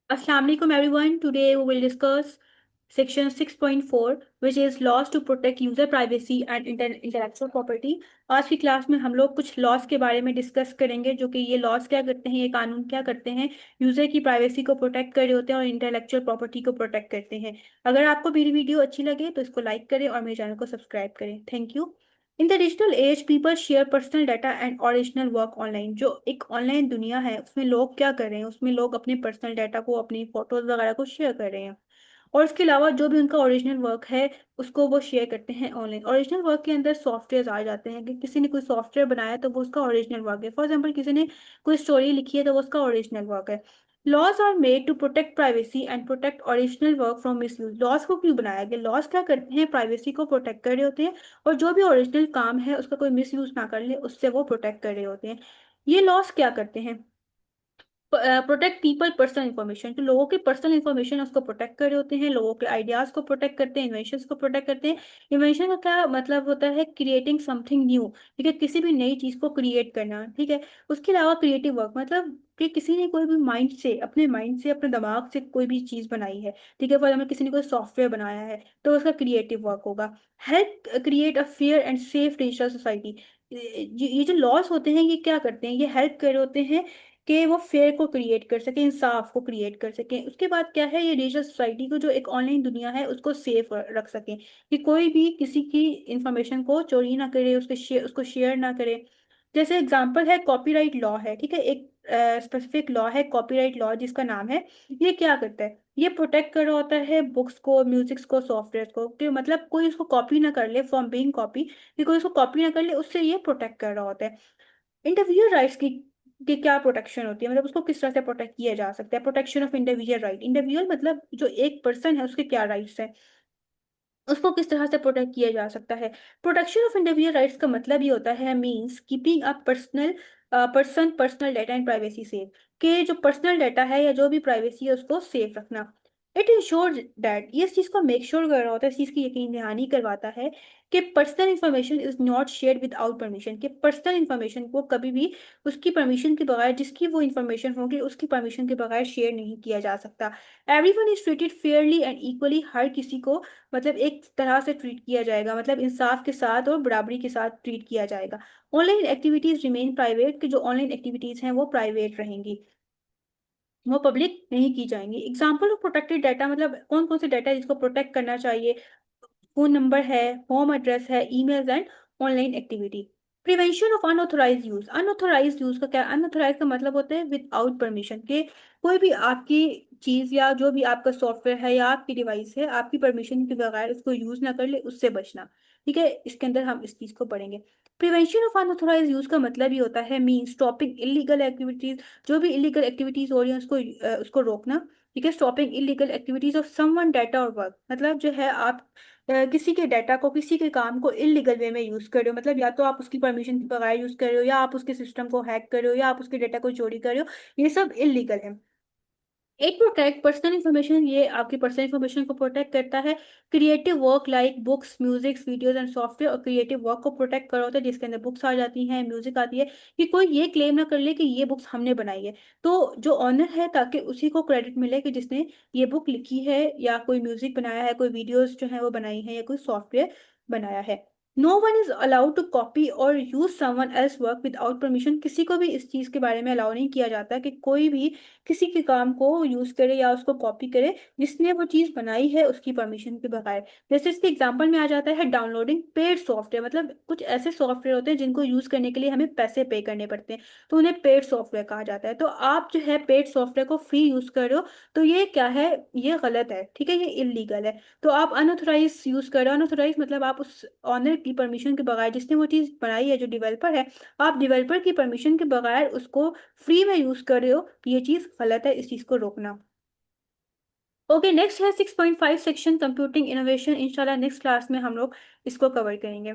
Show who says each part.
Speaker 1: Assalamu alaikum everyone. Today we will discuss section 6.4 which is laws to protect user privacy and intellectual property. आज की class में हम लोग कुछ loss के बारे में डिस्कस करेंगे जो कि ये लॉस क्या करते हैं, ये कानून क्या करते हैं, यूजर की प्राइवेसी को प्रोटेक्ट कर रहे होते हैं और इंटेलेक्चुअल प्रॉपर्टी को प्रोटेक्ट करते हैं। अगर आपको मेरी वीडियो अच्छी लगे तो इसको लाइक करें और मेरे चैनल को सब्सक्राइब करें। Thank you. In the digital age people share personal data and original work online. जो एक ऑनलाइन दुनिया है उसमें लोग क्या कर रहे हैं, उसमें लोग अपने पर्सनल डाटा को, अपनी फोटोज वगैरह को शेयर कर रहे हैं और इसके अलावा जो भी उनका ओरिजिनल वर्क है उसको वो शेयर करते हैं ऑनलाइन। ओरिजिनल वर्क के अंदर सॉफ्टवेयर आ जाते हैं कि किसी ने कोई सॉफ्टवेयर बनाया तो वो उसका ओरिजिनल वर्क है। फॉर एग्जाम्पल किसी ने कोई स्टोरी लिखी है तो वो उसका ओरिजिनल वर्क है। Laws are made to protect privacy and protect original work from misuse. Laws को क्यों बनाया गया? लॉज क्या करते हैं? प्राइवेसी को प्रोटेक्ट कर रहे होते हैं और जो भी ओरिजिनल काम है उसका कोई मिस यूज ना कर ले उससे वो प्रोटेक्ट कर रहे होते हैं। ये लॉज क्या करते हैं? Protect people personal information. तो लोगों की पर्सनल इन्फॉर्मेशन उसको प्रोटेक्ट कर रहे होते हैं, लोगों के आइडियाज को प्रोटेक्ट करते हैं, इन्वेंशंस को प्रोटेक्ट करते हैं। इन्वेंशन का क्या मतलब होता है? Creating something new. ठीक है, किसी भी नई चीज को क्रिएट करना। ठीक है, उसके अलावा क्रिएटिव वर्क मतलब कि किसी ने कोई भी माइंड से, अपने माइंड से, अपने दिमाग से कोई भी चीज बनाई है। ठीक है, फॉर एग्जाम्पल किसी ने कोई सॉफ्टवेयर बनाया है तो उसका क्रिएटिव वर्क होगा। Help create a fair and safe digital society. ये जो लॉस होते हैं ये क्या करते हैं? ये हेल्प कर रहे होते हैं कि वो फेयर को क्रिएट कर सके, इंसाफ को क्रिएट कर सके। उसके बाद क्या है, ये डिजिटल सोसाइटी को, जो एक ऑनलाइन दुनिया है, उसको सेफ रख सके कि कोई भी किसी की इंफॉर्मेशन को चोरी ना करे, उसको शेयर ना करे। जैसे एग्जांपल है कॉपीराइट लॉ है। ठीक है, एक स्पेसिफिक लॉ है कॉपीराइट लॉ जिसका नाम है। ये क्या करता है? ये प्रोटेक्ट कर रहा होता है बुक्स को, म्यूजिक्स को, सॉफ्टवेयर को कि मतलब कोई उसको कॉपी ना कर ले फ्रॉम बीइंग कॉपी, कि कोई उसको कॉपी ना कर ले, उससे ये प्रोटेक्ट कर रहा होता है। इंडिविजुअल राइट्स की क्या प्रोटेक्शन होती है, मतलब उसको किस तरह से प्रोटेक्ट किया जा सकता है? Protection of individual right. Individual मतलब जो एक पर्सन है उसके क्या राइट्स है, उसको किस तरह से प्रोटेक्ट किया जा सकता है? प्रोटेक्शन ऑफ इंडिविजुअल राइट्स का मतलब ये होता है means keeping a personal data and privacy safe. के जो पर्सनल डाटा है या जो भी प्राइवेसी है उसको सेफ रखना। इट इंश्योर दैट, ये इस चीज को मेक श्योर कर रहा होता है, इस चीज की यकीन दहानी करवाता है कि personal information is not shared without permission. कि पर्सनल इंफॉर्मेशन को कभी भी उसकी परमिशन के बगैर, जिसकी वो इंफॉर्मेशन होगी उसकी परमिशन के बगैर शेयर नहीं किया जा सकता। Everyone is treated fairly and equally. हर किसी को मतलब एक तरह से ट्रीट किया जाएगा, मतलब इंसाफ के साथ और बराबरी के साथ ट्रीट किया जाएगा। ऑनलाइन एक्टिविटीज रिमेन प्राइवेट, कि जो ऑनलाइन एक्टिविटीज हैं वो प्राइवेट रहेंगी, वो पब्लिक नहीं की जाएंगी। एग्जाम्पल ऑफ प्रोटेक्टेड डाटा मतलब कौन कौन से डाटा है जिसको प्रोटेक्ट करना चाहिए? फोन नंबर है, होम एड्रेस है, emails and online activity. Prevention of unauthorise use. Unauthorise use का क्या? अनऑथोराइज का मतलब होता है विदाउट परमिशन, के कोई भी आपकी चीज या जो भी आपका सॉफ्टवेयर है या आपकी डिवाइस है आपकी परमिशन के बगैर उसको यूज ना कर ले, उससे बचना। ठीक है, इसके अंदर हम इस चीज को पढ़ेंगे। प्रिवेंशन ऑफ अनऑथोराइज यूज का मतलब ये होता है मीन स्टॉपिंग इलीगल एक्टिविटीज। जो भी इलीगल एक्टिविटीज हो रही है उसको रोकना। ठीक है, stopping illegal activities of someone data और वर्क। मतलब जो है आप किसी के डाटा को, किसी के काम को इलीगल वे में यूज कर रहे हो, मतलब या तो आप उसकी परमिशन के बगैर यूज कर रहे हो, या आप उसके सिस्टम को हैक कर रहे हो, या आप उसके डाटा को चोरी कर रहे हो। ये सब इलीगल है। इट प्रोटेक्ट पर्सनल इन्फॉर्मेशन, ये आपकी पर्सनल इन्फॉर्मेशन को प्रोटेक्ट करता है। Creative work like books, music, videos and software. और क्रिएटिव वर्क को प्रोटेक्ट करा होता है जिसके अंदर बुक्स आ जाती हैं, म्यूजिक आती है, कि कोई ये क्लेम ना कर ले कि ये बुक्स हमने बनाई है। तो जो ऑनर है ताकि उसी को क्रेडिट मिले कि जिसने ये बुक लिखी है या कोई म्यूजिक बनाया है, कोई वीडियोज जो है वो बनाई है या कोई सॉफ्टवेयर बनाया है। No one is allowed to copy और use someone else work without permission. किसी को भी इस चीज के बारे में अलाउ नहीं किया जाता कि कोई भी किसी के काम को यूज करे या उसको कॉपी करे जिसने वो चीज बनाई है उसकी परमिशन के बगैर। जैसे इसके एग्जांपल में आ जाता है डाउनलोडिंग पेड सॉफ्टवेयर। मतलब कुछ ऐसे सॉफ्टवेयर होते हैं जिनको यूज करने के लिए हमें पैसे पे करने पड़ते हैं, तो उन्हें पेड सॉफ्टवेयर कहा जाता है। तो आप जो है पेड सॉफ्टवेयर को फ्री यूज कर रहे हो तो ये क्या है? ये गलत है। ठीक है, ये इलीगल है। तो आप अनऑथोराइज यूज कर रहे हो। अनऑथोराइज मतलब आप उस ऑनर की परमिशन के बगैर, जिसने वो चीज बनाई है, जो डेवलपर है, आप डेवलपर की परमिशन के बगैर उसको फ्री में यूज कर रहे हो, ये चीज गलत है, इस चीज को रोकना। ओके, नेक्स्ट है 6.5 सेक्शन कंप्यूटिंग इनोवेशन। इंशाल्लाह नेक्स्ट क्लास में हम लोग इसको कवर करेंगे।